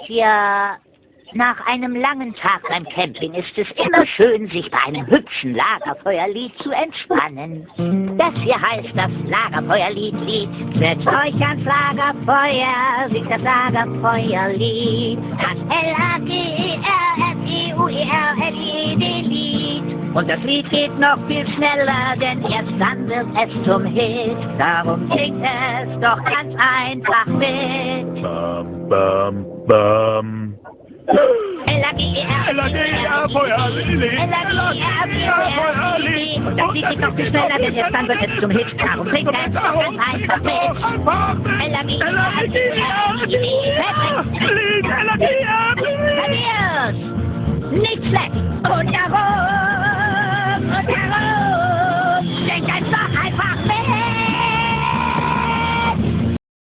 Ja, nach einem langen Tag beim Camping ist es immer schön, sich bei einem hübschen Lagerfeuerlied zu entspannen. Das hier heißt das Lagerfeuerlied. Setzt euch ans Lagerfeuer, singt das Lagerfeuerlied. Das Lagerfeuerlied. Und das Lied geht noch viel schneller, denn erst dann wird es zum Hit. Darum singt es doch ganz einfach mit. Bam, bam, bam. L-A-G-E-R-Feuerlied. L-A-G-E-R-Feuerlied. Und das Lied geht noch viel schneller, denn erst dann wird es zum Hit. Darum singt es doch ganz einfach mit. L-A-G-E-R-Feuerlied. Nicht schlecht. Und jawohl.